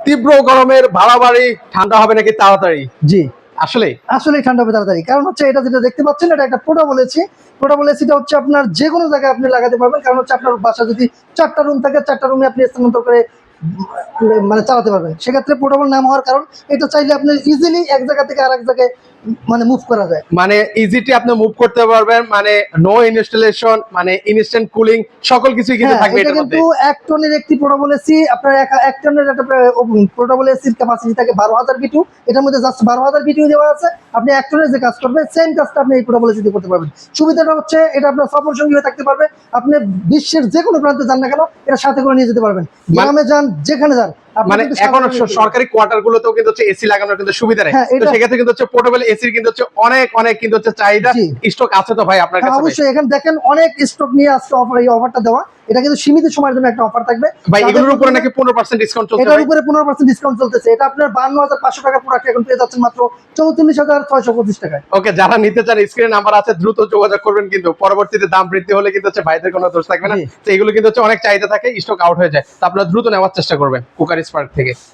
তীব্র গরমের বাড়াবাড়ি ঠান্ডা হবে নাকি তাড়াতাড়ি? জি, আসলে আসলেই ঠান্ডা হবে তাড়াতাড়ি। কারণ হচ্ছে এটা যেটা দেখতে পাচ্ছেন, এটা একটা পোর্টেবল এসি। পোর্টেবল এসিটা হচ্ছে আপনার যে কোনো জায়গায় আপনি লাগাতে পারবেন। কারণ হচ্ছে আপনার বাসা যদি 4টা রুম থাকে, 4টা রুমে আপনি স্থানান্তর করে মানে চালাতে পারবেন। সেক্ষেত্রে পোর্টেবল নাম হওয়ার কারণ এটা চাইলে আপনি ইজিলি এক জায়গা থেকে আরেক জায়গায় মানে মুভ করা যায়। মানে ইজিটি আপনি মুভ করতে পারবেন, মানে নো ইনস্টলেশন, মানে ইনস্ট্যান্ট কুলিং, সকল কিছুই কিন্তু হ্যাঁ, থাকবে এটা এটার মধ্যে। কিন্তু 1 টনের একটি পোর্টেবল এসি। আপনার 1 টনের একটা পোর্টেবল এসির ক্যাপাসিটি থাকে 12,000 বিটু। এটার মধ্যে জাস্ট 12,000 বিটু দেওয়া আছে। আপনি 1 টনের যে কাজ করবে সেম কাজটা আপনি এই পোর্টেবল এসিতে করতে পারবেন। সুবিধাটা হচ্ছে এটা আপনার সফর সঙ্গী হয়ে থাকতে পারবে। আপনি বিশ্বের যে কোনো প্রান্তে যান না কেন, এটা সাথে করে নিয়ে যেতে পারবেন। গ্রামে যান, যেখানে যান, আপনি মানে কিন্তু সাথে এখন করে নিয়ে যেতে পারবেন। সরকারি কোয়ার্টার গুলোতেও কিন্তু হচ্ছে এসি লাগানোর কিন্তু সুবিধা নেই। হ্যাঁ, তো এটা সেক্ষেত্রে কিন্তু হচ্ছে পোর্টেবল এসির কিন্তু হচ্ছে অনেক অনেক কিন্তু হচ্ছে চাহিদা। জি। স্টক আছে তো ভাই আপনার হ্যাঁ, কাছে? ভাই অবশ্যই এখানে দেখেন অনেক স্টক নিয়ে আজকে অফার, এই অফারটা দেওয়া। এটা কিন্তু সীমিত সময়ের জন্য একটা অফার থাকবে। ভাই যাদের এগুলোর উপরে প্রথমে নাকি 15% ডিসকাউন্ট চলছে এটার ভাই? উপরে 15% ডিসকাউন্ট চলতেছে। এটা আপনার 52,500 টাকা প্রোডাক্ট এখন পেয়ে যাচ্ছেন মাত্র 34,625 টাকায়। ওকে, যারা নিতে চান স্ক্রিনে নাম্বার আছে, দ্রুত যোগাযোগ করবেন। কিন্তু পরবর্তীতে দাম বৃদ্ধি হলে কিন্তু হচ্ছে ভাইদের কোনো দোষ থাকবে না। জি। তো এগুলো কিন্তু হচ্ছে অনেক চাহিদা থাকে, স্টক আউট হয়ে যায়, তো আপনারা দ্রুত নেওয়ার চেষ্টা করবেন কুকার স্পার্ক থেকে।